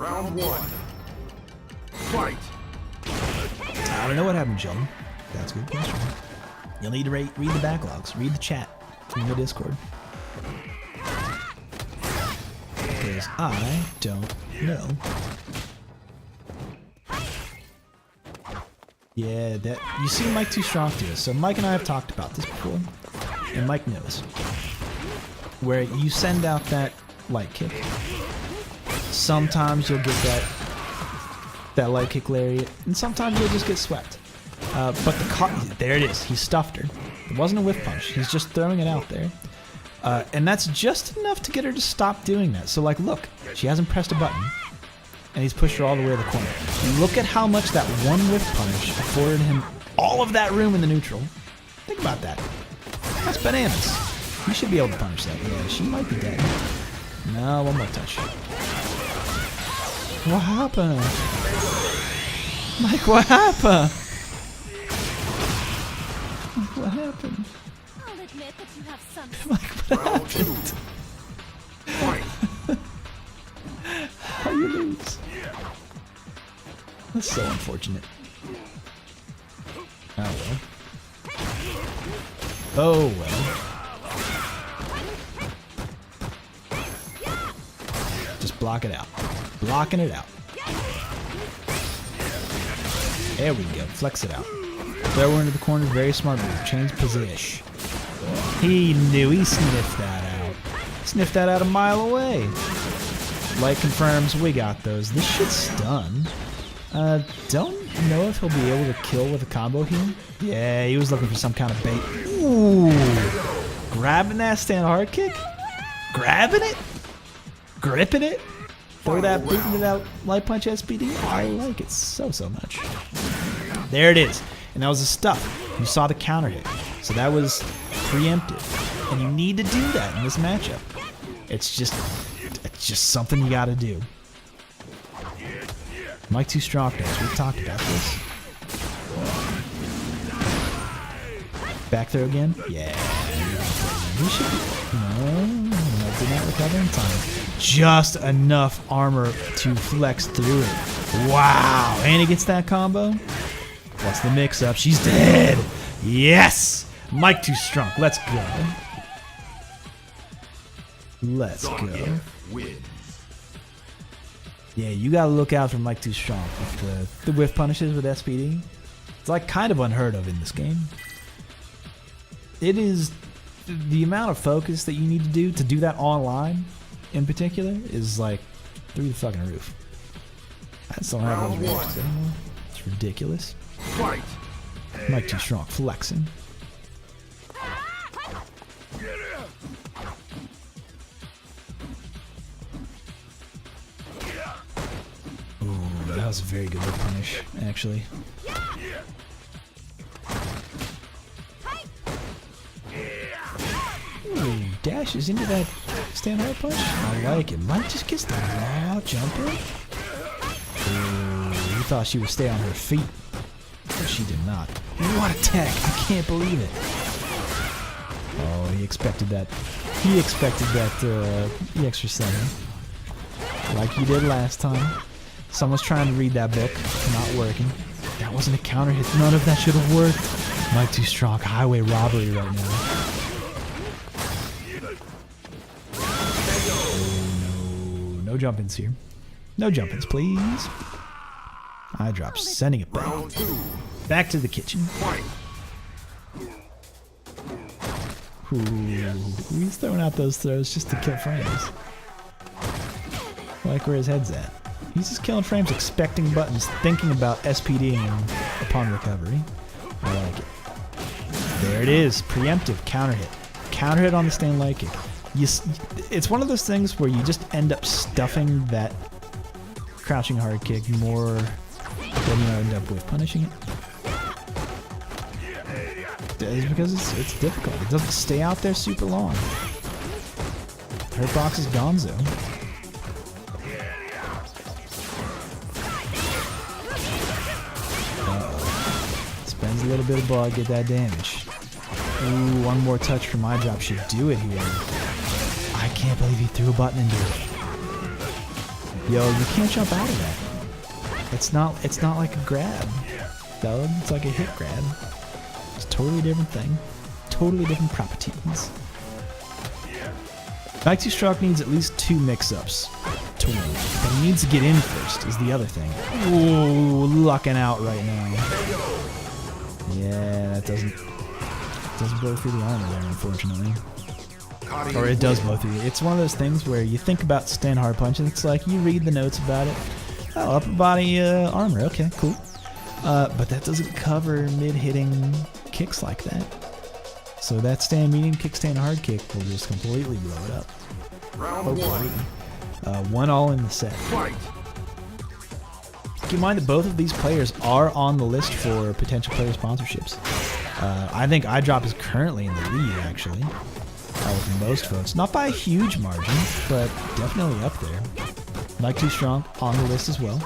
Round one. Fight. I don't know what happened, Sheldon. That's a good question. You'll need to read the backlogs. Read the chat in the Discord. Because I don't know. Yeah, that you see mhike2stronk do this. So Mike and I have talked about this before. And Mike knows. Where you send out that light kick. Sometimes you'll get that light kick lariat, and sometimes you'll just get swept. But there it is. He stuffed her. It wasn't a whiff punch. He's just throwing it out there. And that's just enough to get her to stop doing that. So, like, look. She hasn't pressed a button. And he's pushed her all the way to the corner. Look at how much that one whiff punish afforded him all of that room in the neutral. Think about that. That's bananas. He should be able to punish that. Yeah, she might be dead. No, one more touch. What happened? Mike, what happened? Mike, what happened? I'll admit that you have some. Mike, what happened? How you lose? That's so unfortunate. Oh well. Oh well. Just block it out. Blocking it out. There we go. Flex it out. Throw her into the corner. Very smart move. Change position. He knew. He sniffed that out. Sniffed that out a mile away. Light confirms we got those. This shit's done. Don't know if he'll be able to kill with a combo here. Yeah, he was looking for some kind of bait. Ooh. Grabbing that stand hard kick? Grabbing it? Gripping it? Throw that boot into that light punch SPD? I like it so much. There it is. And that was the stuff. You saw the counter hit. So that was preemptive. And you need to do that in this matchup. It's just something you gotta do. mhike2stronk does. We've talked about this. Back throw again? Yeah. We should. No, did not recover in time. Just enough armor to flex through it. Wow. And he gets that combo. What's the mix up? She's dead. Yes. mhike2stronk. Let's go. Let's go. Yeah, you gotta look out for mhike2stronk with the whiff punishes with SPD. It's like kind of unheard of in this game. It is the amount of focus that you need to do that online in particular is like through the fucking roof. I just don't have those reactions anymore. It's ridiculous. mhike2stronk flexing. That was a very good whip punish, actually. Ooh, dashes into that stand hard punch. I like it. Mike just gets the raw jumper. Ooh, you thought she would stay on her feet, but she did not. What a tech! I can't believe it. Oh, he expected that. He expected that the extra center, like he did last time. Someone's trying to read that book. Not working. That wasn't a counter hit. None of that should have worked. mhike2stronk highway robbery right now. Oh no. No jump-ins here. No jump-ins, please. iDrop sending it back. Back to the kitchen. Ooh, he's throwing out those throws just to kill frames. I like where his head's at. He's just killing frames, expecting buttons, thinking about SPDing upon recovery. I like it. There it is. Preemptive counter hit. Counter hit on the stand light kick. It's one of those things where you just end up stuffing that crouching hard kick more than you end up with punishing it. It's because it's difficult. It doesn't stay out there super long. Hurt box is gonzo. Spends a little bit of bug, get that damage. Ooh, one more touch from iDrop should do it here. I can't believe he threw a button into it. Yo, you can't jump out of that. It's not like a grab, though. It's like a hit grab. It's a totally different thing. Totally different properties. mhike2stronk needs at least 2 mix-ups to win. But he needs to get in first, is the other thing. Ooh, lucking out right now. Yeah, that doesn't blow through the armor there, unfortunately. Or it does blow through. It's one of those things where you think about stand hard punch, and it's like you read the notes about it. Oh, upper body armor. Okay, cool. But that doesn't cover mid-hitting kicks like that. So that stand medium kick, stand hard kick will just completely blow it up. Round 1. 1-all in the set. Fight. Keep in mind that both of these players are on the list for potential player sponsorships. I think iDrop is currently in the lead, actually. With most folks. Not by a huge margin, but definitely up there. mhike2stronk on the list as well.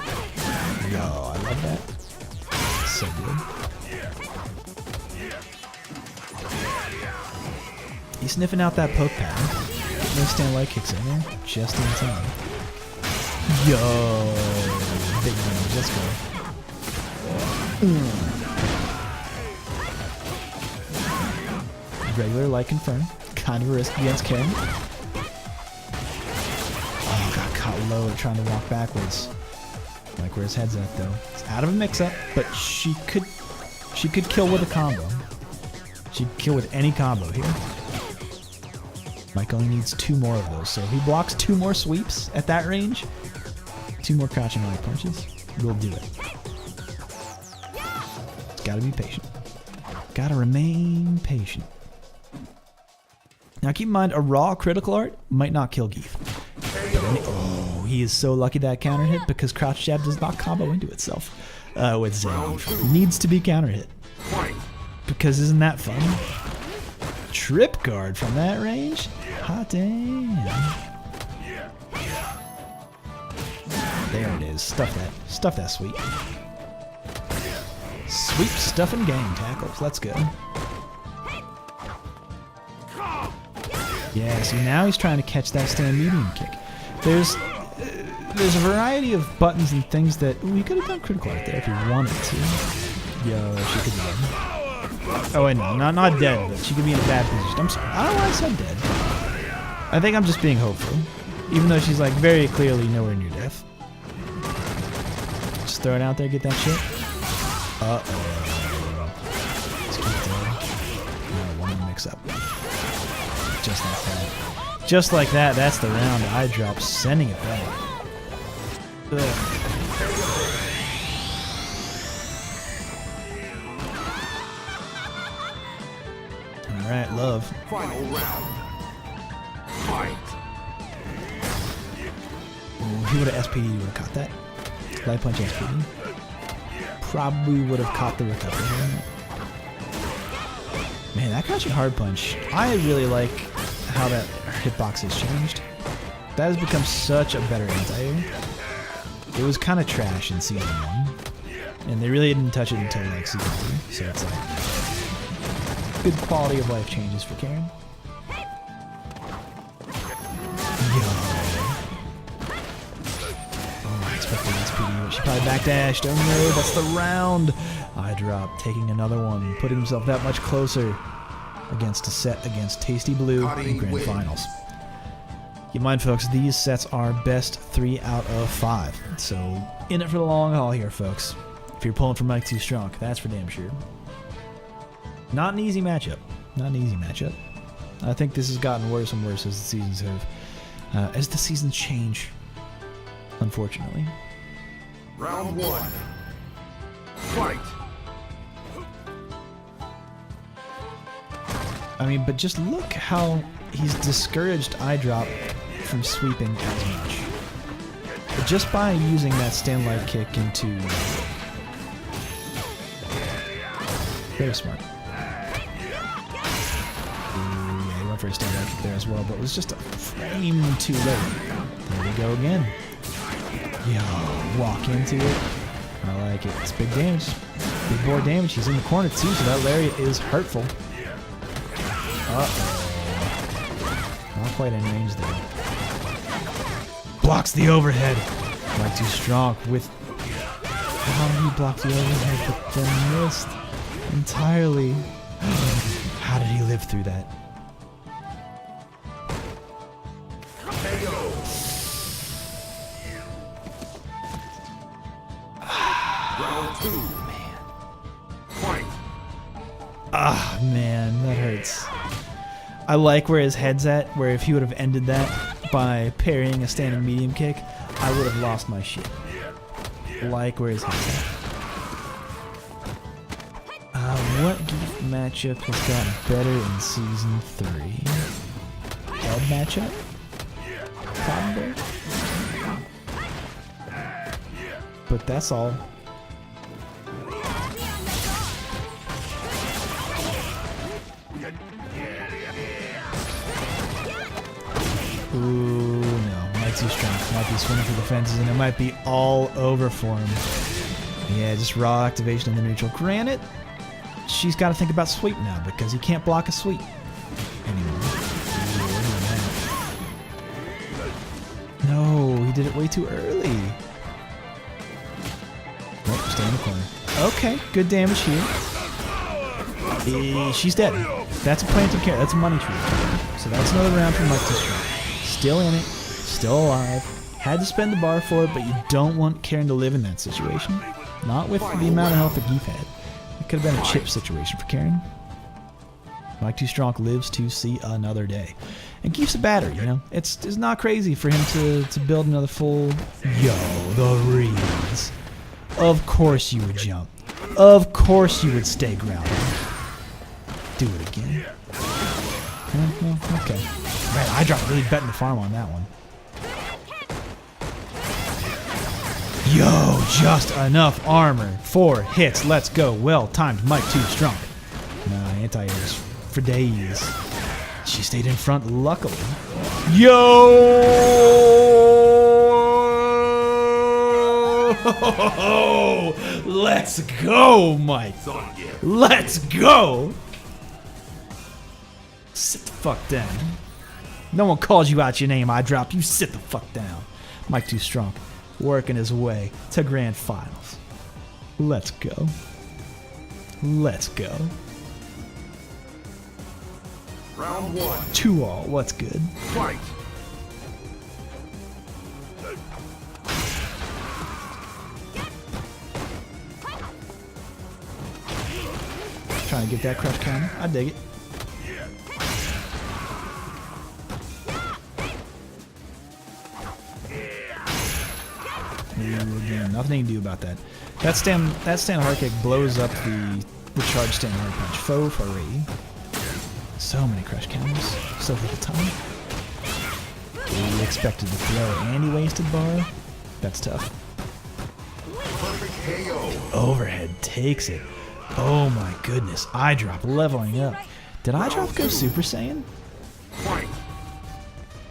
Yo, I love that. So good. He's sniffing out that poke pattern. No stand light kicks in there, just in time. Yo, big damage, let's go. Regular light confirm. Kind of a risk against Karin. Oh, got caught low trying to walk backwards. Like where his head's at though. It's out of a mix-up, but she could kill with a combo. She'd kill with any combo here. Mike only needs 2 more of those, so if he blocks 2 more sweeps at that range, 2 more crouching light punches, we'll do it. Gotta be patient. Gotta remain patient. Now keep in mind, a raw critical art might not kill Gief. Oh, he is so lucky that counter hit because crouch jab does not combo into itself with Gief. Needs to be counter hit. Because isn't that fun? Trip guard from that range? Hot damn. There it is. Stuff that sweep. Sweep, stuff, and gang tackles. Let's go. Yeah, see now he's trying to catch that stand medium kick. There's a variety of buttons and things that you could have done critical right there if you wanted to. Yo, she could be dead. Oh wait, no, not dead, but she could be in a bad position. I'm sorry, I don't know why I said dead. I think I'm just being hopeful, even though she's like very clearly nowhere near death. Just throw it out there, get that shit. Uh-oh. Let's keep going. No, one mix up. Just like that. Just like that, that's the round. iDrop sending it back. Ugh. Alright, love. Final round. Fight. Ooh, he would have SPD, would have caught that. Light punch SPD. Probably would have caught the recovery. Man, that crouching hard punch. I really like how that hitbox has changed. That has become such a better anti-air. It was kind of trash in season 1. And they really didn't touch it until like season 2. So it's like good quality of life changes for Karin. Yo. Oh, I expected SPD, but she probably backdashed. Oh no, that's the round. iDrop taking another one, putting himself that much closer against a set against Tasty Blue in Grand Finals. Keep in mind, folks, these sets are best 3 out of 5. So, in it for the long haul here, folks. If you're pulling for mhike2stronk, that's for damn sure. Not an easy matchup. Not an easy matchup. I think this has gotten worse and worse as the seasons change, unfortunately. Round 1. Fight. I mean, but just look how he's discouraged iDrop from sweeping as much. But just by using that stand light kick into... Very smart. Ooh, yeah, he went for a stand light kick there as well, but it was just a frame too late. There we go again. Yo, walk into it. I like it. It's big damage. Big board damage. He's in the corner too, so that lariat is hurtful. Uh-oh. Not quite in range there. Blocks the overhead. mhike2stronk with... How he blocked the overhead, but then missed entirely. How did he live through that? Round 2. Man. Fight. Ah, man, that hurts. I like where his head's at, where if he would have ended that by parrying a standing medium kick, I would have lost my shit. Like where his head's at. What Gief matchup has gotten better in Season 3? Held matchup? Probably. But that's all. Ooh, no. mhike2stronk might be swinging for the fences, and it might be all over for him. Yeah, just raw activation of the neutral. Granted, she's got to think about sweep now, because he can't block a sweep anymore. No, he did it way too early. Nope, stay in the corner. Okay, good damage here. She's dead. That's a planted carry. That's a money tree. So that's another round for mhike2stronk. Still in it, still alive. Had to spend the bar for it, but you don't want Karin to live in that situation. Not with the amount of health that Gief had. It could have been a chip situation for Karin. mhike2stronk lives to see another day. And Gief's a battery, you know? It's not crazy for him to build another full... Yo, the reads. Of course you would jump. Of course you would stay grounded. Do it again. Well, okay. Man, iDrop really betting the farm on that one. Yo, just enough armor. 4 hits. Let's go. Well timed. mhike2stronk. Nah, anti-airs for days. She stayed in front, luckily. Yo! Let's go, Mike. Let's go. Sit the fuck down. No one calls you out your name, iDrop. You sit the fuck down. mhike2stronk working his way to grand finals. Let's go. Let's go. Round 1. 2-all. What's good? Fight. Trying to get that crush counter. I dig it. Again, nothing you can do about that. That stand hard kick blows up the charge stand hard punch. Faux foray. So many crush counters. So little time. He expected the throw and he wasted bar. That's tough. Perfect KO. Overhead takes it. Oh my goodness. iDrop leveling up. Did iDrop go Super Saiyan? Fight.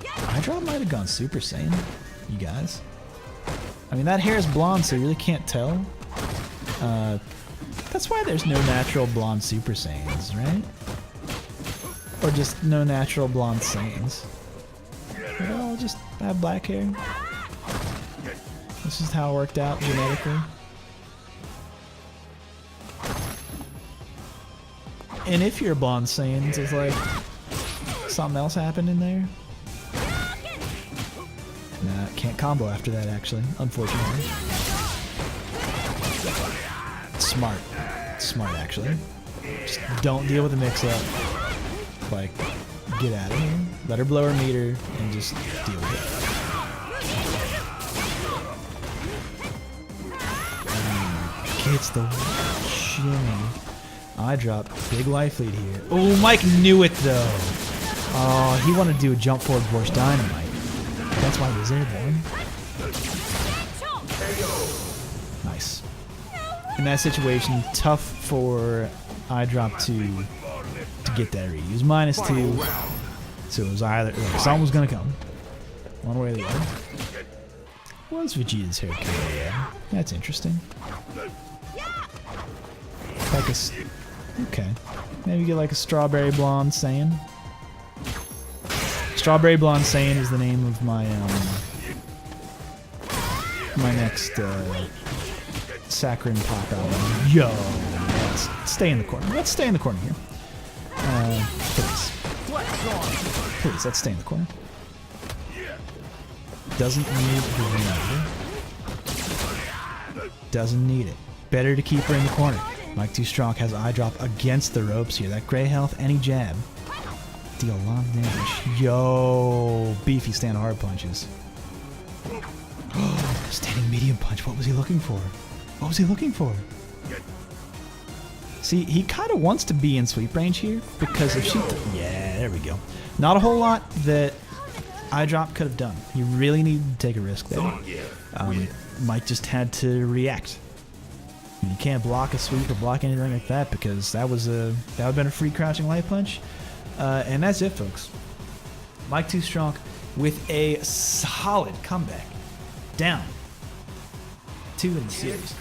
iDrop might have gone Super Saiyan. You guys. I mean, that hair is blonde, so you really can't tell. That's why there's no natural blonde Super Saiyans, right? Or just no natural blonde Saiyans. They all just have black hair. This is how it worked out genetically. And if you're blonde Saiyans, it's like something else happened in there. Nah, can't combo after that, actually, unfortunately. Smart. Smart, actually. Just don't deal with the mix-up. Like, get out of here. Let her blow her meter and just deal with it. Gets the shimmy. iDrop, big life lead here. Oh, Mike knew it, though. Oh, he wanted to do a jump forward Borscht Dynamite. That's why he was airborne. Nice. In that situation, tough for iDrop to get that read. He was -2, so it was either something was gonna come, one way or the other. Was Vegeta's hair color? Yeah, that's interesting. Like okay, maybe get like a strawberry blonde Saiyan. Strawberry Blonde Saiyan is the name of my my next saccharine pop album. Yo, let's stay in the corner. Let's stay in the corner here. Please. Please, let's stay in the corner. Doesn't need the remember. Doesn't need it. Better to keep her in the corner. Mhike2stronk has iDrop against the ropes here. That gray health, any jab. Deal a lot of damage. Yo, beefy stand hard punches. Standing medium punch. What was he looking for? What was he looking for? See, he kind of wants to be in sweep range here because if she... Yeah, there we go. Not a whole lot that iDrop could have done. He really needed to take a risk there. Mike just had to react. You can't block a sweep or block anything like that because that would have been a free crouching light punch. And that's it, folks. Mhike2stronk with a solid comeback. Down 2 in the series.